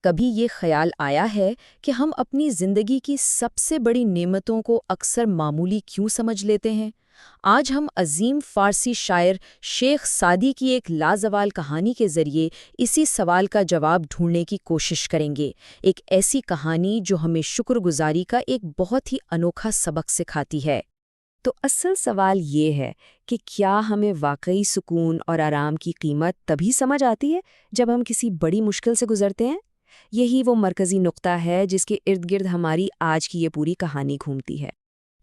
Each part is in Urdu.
کبھی یہ خیال آیا ہے کہ ہم اپنی زندگی کی سب سے بڑی نعمتوں کو اکثر معمولی کیوں سمجھ لیتے ہیں؟ آج ہم عظیم فارسی شاعر شیخ سعدی کی ایک لازوال کہانی کے ذریعے اسی سوال کا جواب ڈھونڈنے کی کوشش کریں گے، ایک ایسی کہانی جو ہمیں شکر گزاری کا ایک بہت ہی انوکھا سبق سکھاتی ہے۔ تو اصل سوال یہ ہے کہ کیا ہمیں واقعی سکون اور آرام کی قیمت تبھی سمجھ آتی ہے جب ہم کسی بڑی مشکل سے گزرتے ہیں؟ یہی وہ مرکزی نقطہ ہے جس کے ارد گرد ہماری آج کی یہ پوری کہانی گھومتی ہے۔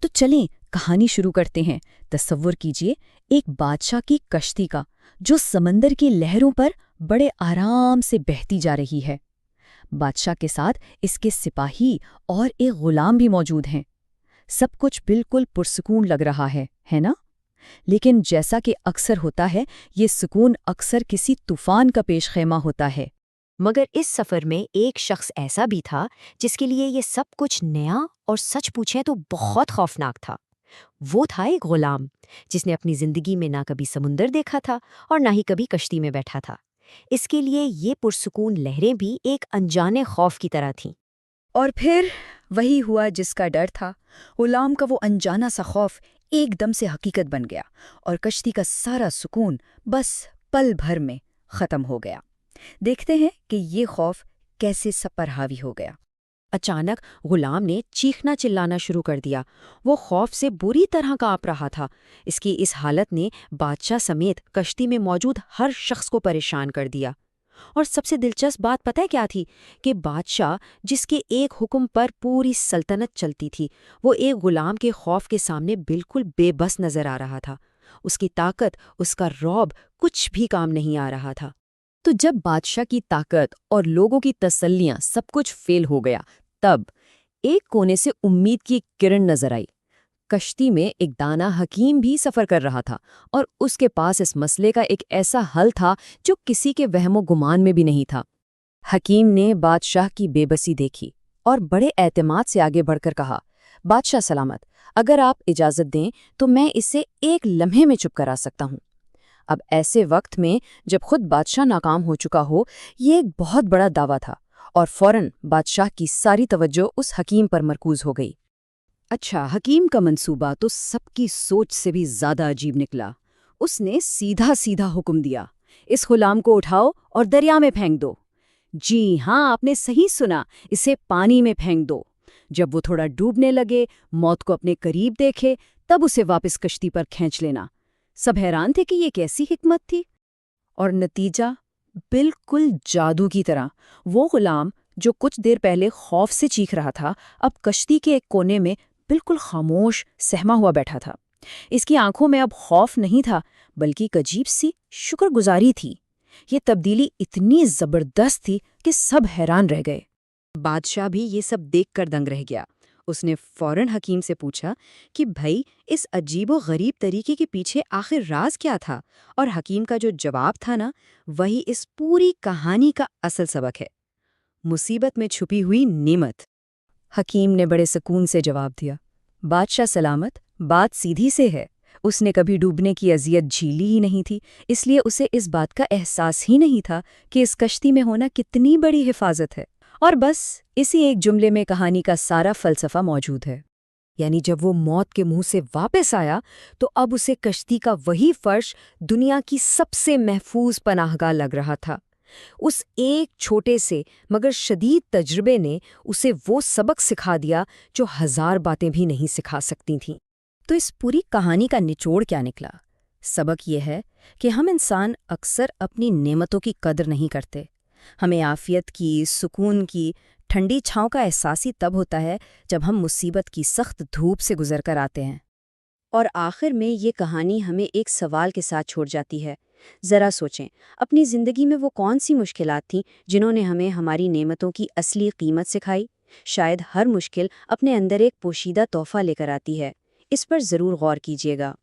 تو چلیں کہانی شروع کرتے ہیں۔ تصور کیجئے ایک بادشاہ کی کشتی کا جو سمندر کی لہروں پر بڑے آرام سے بہتی جا رہی ہے۔ بادشاہ کے ساتھ اس کے سپاہی اور ایک غلام بھی موجود ہیں۔ سب کچھ بالکل پرسکون لگ رہا ہے نا؟ لیکن جیسا کہ اکثر ہوتا ہے، یہ سکون اکثر کسی طوفان کا پیش خیمہ ہوتا ہے۔ مگر اس سفر میں ایک شخص ایسا بھی تھا جس کے لیے یہ سب کچھ نیا اور سچ پوچھیں تو بہت خوفناک تھا۔ وہ تھا ایک غلام جس نے اپنی زندگی میں نہ کبھی سمندر دیکھا تھا اور نہ ہی کبھی کشتی میں بیٹھا تھا۔ اس کے لیے یہ پرسکون لہریں بھی ایک انجانے خوف کی طرح تھیں۔ اور پھر وہی ہوا جس کا ڈر تھا۔ غلام کا وہ انجانا سا خوف ایک دم سے حقیقت بن گیا اور کشتی کا سارا سکون بس پل بھر میں ختم ہو گیا۔ دیکھتے ہیں کہ یہ خوف کیسے سب پر حاوی ہو گیا۔ اچانک غلام نے چیخنا چلانا شروع کر دیا۔ وہ خوف سے بری طرح کانپ رہا تھا۔ اس کی اس حالت نے بادشاہ سمیت کشتی میں موجود ہر شخص کو پریشان کر دیا۔ اور سب سے دلچسپ بات پتہ ہے کیا تھی؟ کہ بادشاہ جس کے ایک حکم پر پوری سلطنت چلتی تھی، وہ ایک غلام کے خوف کے سامنے بالکل بے بس نظر آ رہا تھا۔ اس کی طاقت، اس کا رعب کچھ بھی کام نہیں آ رہا تھا۔ تو جب بادشاہ کی طاقت اور لوگوں کی تسلیاں سب کچھ فیل ہو گیا، تب ایک کونے سے امید کی کرن نظر آئی۔ کشتی میں ایک دانا حکیم بھی سفر کر رہا تھا اور اس کے پاس اس مسئلے کا ایک ایسا حل تھا جو کسی کے وہم و گمان میں بھی نہیں تھا۔ حکیم نے بادشاہ کی بے بسی دیکھی اور بڑے اعتماد سے آگے بڑھ کر کہا، بادشاہ سلامت، اگر آپ اجازت دیں تو میں اسے ایک لمحے میں چپ کرا سکتا ہوں۔ اب ایسے وقت میں جب خود بادشاہ ناکام ہو چکا ہو، یہ ایک بہت بڑا دعویٰ تھا اور فوراً بادشاہ کی ساری توجہ اس حکیم پر مرکوز ہو گئی۔ اچھا، حکیم کا منصوبہ تو سب کی سوچ سے بھی زیادہ عجیب نکلا۔ اس نے سیدھا سیدھا حکم دیا، اس غلام کو اٹھاؤ اور دریا میں پھینک دو۔ جی ہاں، آپ نے صحیح سنا، اسے پانی میں پھینک دو۔ جب وہ تھوڑا ڈوبنے لگے، موت کو اپنے قریب دیکھے، تب اسے واپس کشتی پر کھینچ لینا۔ سب حیران تھے کہ یہ کیسی حکمت تھی، اور نتیجہ بالکل جادو کی طرح وہ غلام جو کچھ دیر پہلے خوف سے چیخ رہا تھا، اب کشتی کے ایک کونے میں بالکل خاموش سہما ہوا بیٹھا تھا۔ اس کی آنکھوں میں اب خوف نہیں تھا، بلکہ ایک عجیب سی شکر گزاری تھی۔ یہ تبدیلی اتنی زبردست تھی کہ سب حیران رہ گئے۔ بادشاہ بھی یہ سب دیکھ کر دنگ رہ گیا۔ اس نے فوراً حکیم سے پوچھا کہ بھائی، اس عجیب و غریب طریقے کے پیچھے آخر راز کیا تھا؟ اور حکیم کا جو جواب تھا نا، وہی اس پوری کہانی کا اصل سبق ہے۔ مصیبت میں چھپی ہوئی نعمت۔ حکیم نے بڑے سکون سے جواب دیا، بادشاہ سلامت، بات سیدھی سے ہے۔ اس نے کبھی ڈوبنے کی اذیت جھیلی ہی نہیں تھی، اس لیے اسے اس بات کا احساس ہی نہیں تھا کہ اس کشتی میں ہونا کتنی بڑی حفاظت ہے۔ اور بس اسی ایک جملے میں کہانی کا سارا فلسفہ موجود ہے۔ یعنی جب وہ موت کے منہ سے واپس آیا تو اب اسے کشتی کا وہی فرش دنیا کی سب سے محفوظ پناہ گاہ لگ رہا تھا۔ اس ایک چھوٹے سے مگر شدید تجربے نے اسے وہ سبق سکھا دیا جو ہزار باتیں بھی نہیں سکھا سکتی تھیں۔ تو اس پوری کہانی کا نچوڑ کیا نکلا؟ سبق یہ ہے کہ ہم انسان اکثر اپنی نعمتوں کی قدر نہیں کرتے۔ ہمیں عافیت کی، سکون کی، ٹھنڈی چھاؤں کا احساس ہی تب ہوتا ہے جب ہم مصیبت کی سخت دھوپ سے گزر کر آتے ہیں۔ اور آخر میں یہ کہانی ہمیں ایک سوال کے ساتھ چھوڑ جاتی ہے۔ ذرا سوچیں، اپنی زندگی میں وہ کون سی مشکلات تھیں جنہوں نے ہمیں ہماری نعمتوں کی اصلی قیمت سکھائی؟ شاید ہر مشکل اپنے اندر ایک پوشیدہ تحفہ لے کر آتی ہے۔ اس پر ضرور غور کیجیے گا۔